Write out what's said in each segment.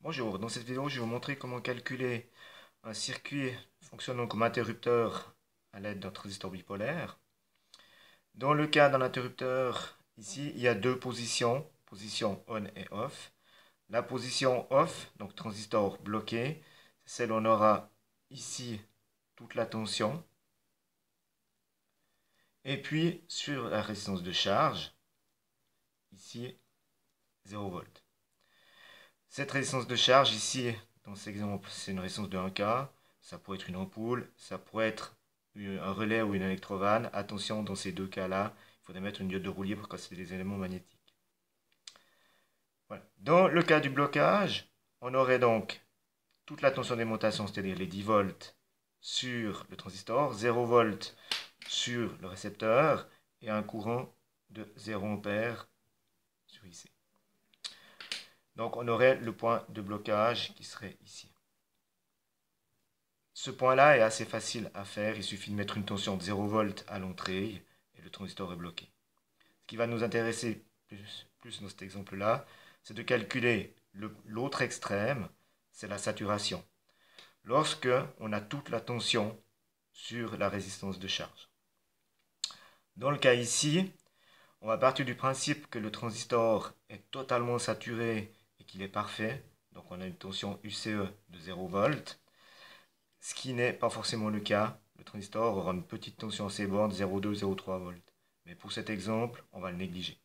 Bonjour, dans cette vidéo, je vais vous montrer comment calculer un circuit fonctionnant comme interrupteur à l'aide d'un transistor bipolaire. Dans le cas d'un interrupteur, ici, il y a deux positions, position on et off. La position off, donc transistor bloqué, c'est celle où on aura ici toute la tension. Et puis, sur la résistance de charge, ici, 0 volts. Cette résistance de charge ici, dans cet exemple, c'est une résistance de 1K. Ça pourrait être une ampoule, ça pourrait être un relais ou une électrovanne. Attention, dans ces deux cas-là, il faudrait mettre une diode de roue libre quand c'est des éléments magnétiques. Voilà. Dans le cas du blocage, on aurait donc toute la tension d'alimentation, c'est-à-dire les 10 volts sur le transistor, 0 volts sur le récepteur et un courant de 0 ampère sur IC. Donc on aurait le point de blocage qui serait ici. Ce point-là est assez facile à faire, il suffit de mettre une tension de 0 volts à l'entrée et le transistor est bloqué. Ce qui va nous intéresser plus dans cet exemple-là, c'est de calculer l'autre extrême, c'est la saturation. Lorsque on a toute la tension sur la résistance de charge. Dans le cas ici, on va partir du principe que le transistor est totalement saturé et qu'il est parfait. Donc on a une tension UCE de 0 volts. Ce qui n'est pas forcément le cas. Le transistor aura une petite tension à ses bornes, 0,2-0,3 volts. Mais pour cet exemple, on va le négliger.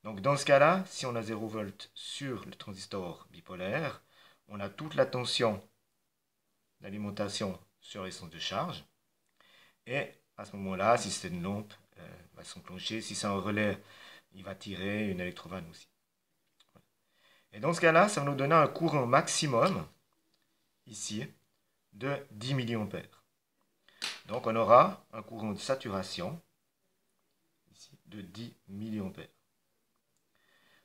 Donc dans ce cas-là, si on a 0 volts sur le transistor bipolaire, on a toute la tension d'alimentation sur la résistance de charge. Et à ce moment-là, si c'est une lampe, va s'enclencher. Si c'est un relais, il va tirer, une électrovanne aussi. Et dans ce cas-là, ça va nous donner un courant maximum, ici, de 10 mA. Donc on aura un courant de saturation ici, de 10 mA.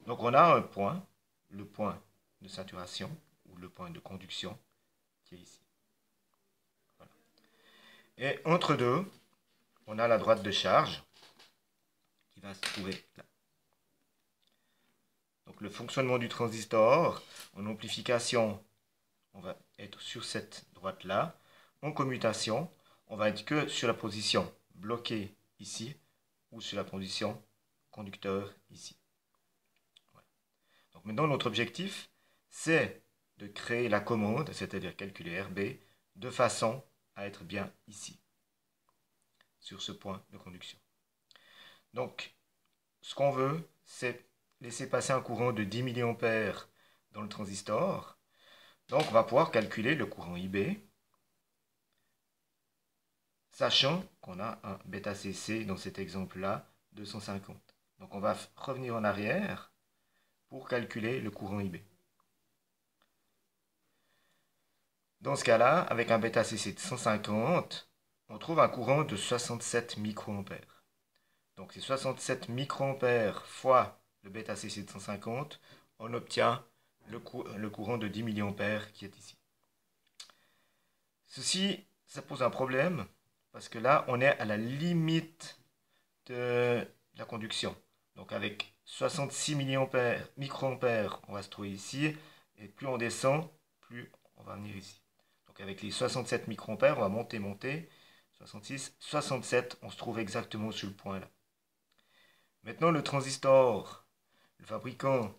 Donc on a un point, le point de saturation ou le point de conduction qui est ici. Voilà. Et entre deux, on a la droite de charge qui va se trouver là. Donc le fonctionnement du transistor en amplification, on va être sur cette droite-là. En commutation, on va être que sur la position bloquée ici ou sur la position conducteur ici. Voilà. Donc maintenant, notre objectif, c'est de créer la commande, c'est-à-dire calculer RB, de façon à être bien ici, sur ce point de conduction. Donc, ce qu'on veut, c'est laisser passer un courant de 10 mA dans le transistor. Donc, on va pouvoir calculer le courant IB, sachant qu'on a un bêta CC dans cet exemple-là de 150. Donc, on va revenir en arrière pour calculer le courant IB. Dans ce cas-là, avec un bêta CC de 150, on trouve un courant de 67 microampères. Donc, c'est 67 microampères fois le bêta CC de 150, on obtient le courant de 10 mA qui est ici. Ceci, ça pose un problème, parce que là, on est à la limite de la conduction. Donc avec 66 microampères, on va se trouver ici, et plus on descend, plus on va venir ici. Donc avec les 67 microampères, on va monter, 66, 67, on se trouve exactement sur le point là. Maintenant, le transistor, le fabricant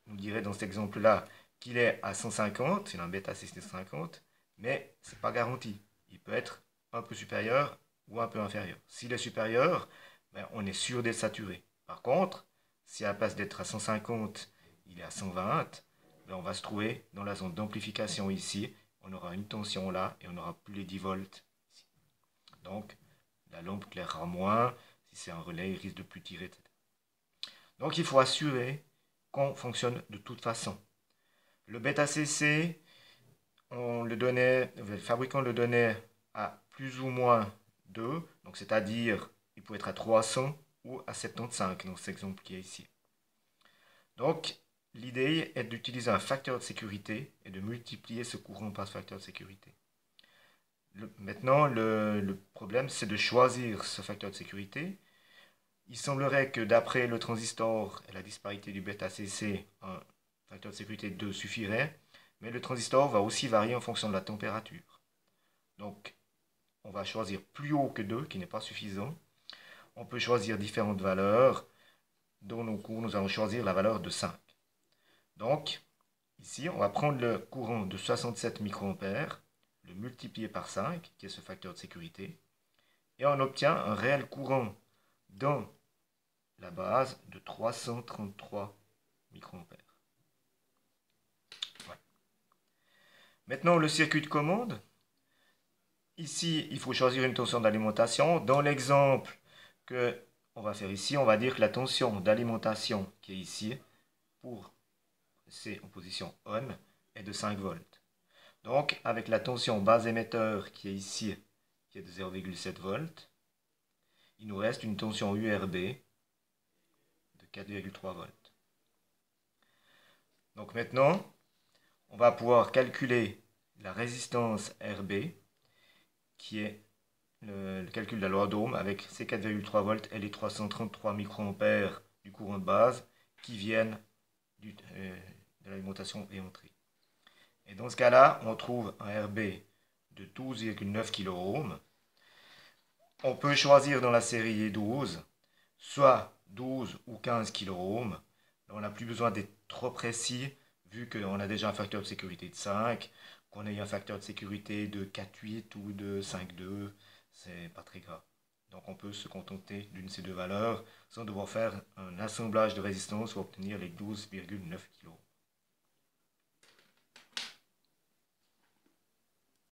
nous dirait dans cet exemple-là qu'il est à 150, il a un bêta CC 150, mais ce n'est pas garanti. Il peut être un peu supérieur ou un peu inférieur. S'il est supérieur, ben, on est sûr d'être saturé. Par contre, si à la place d'être à 150, il est à 120, ben, on va se trouver dans la zone d'amplification ici. On aura une tension là et on n'aura plus les 10 volts ici. Donc, la lampe clairera moins. Si c'est un relais, il risque de plus tirer, etc. Donc, il faut assurer qu'on fonctionne de toute façon. Le bêta CC, le fabricant le donnait à plus ou moins 2, donc c'est-à-dire il peut être à 300 ou à 75 dans cet exemple qui est ici. Donc l'idée est d'utiliser un facteur de sécurité et de multiplier ce courant par ce facteur de sécurité. Maintenant, le problème, c'est de choisir ce facteur de sécurité. Il semblerait que d'après le transistor et la disparité du bêta CC, un facteur de sécurité 2 suffirait, mais le transistor va aussi varier en fonction de la température. Donc, on va choisir plus haut que 2, qui n'est pas suffisant. On peut choisir différentes valeurs. Dans nos cours, nous allons choisir la valeur de 5. Donc, ici, on va prendre le courant de 67 microampères, le multiplier par 5, qui est ce facteur de sécurité, et on obtient un réel courant dans la base de 333 microampères. Voilà. Maintenant, le circuit de commande. Ici, il faut choisir une tension d'alimentation. Dans l'exemple que on va faire ici, on va dire que la tension d'alimentation qui est ici, pour C en position on, est de 5 volts. Donc, avec la tension base émetteur qui est ici, qui est de 0,7 volts, il nous reste une tension URB de 4,3 volts. Donc maintenant, on va pouvoir calculer la résistance RB, qui est le calcul de la loi d'Ohm avec ces 4,3 volts et les 333 microampères du courant de base qui viennent de l'alimentation et entrée. Et dans ce cas-là, on trouve un RB de 12,9 kΩ. On peut choisir dans la série E12 soit 12 ou 15 kΩ. On n'a plus besoin d'être trop précis vu qu'on a déjà un facteur de sécurité de 5, qu'on ait un facteur de sécurité de 4,8 ou de 5,2, c'est pas très grave. Donc on peut se contenter d'une de ces deux valeurs sans devoir faire un assemblage de résistance pour obtenir les 12,9 kΩ.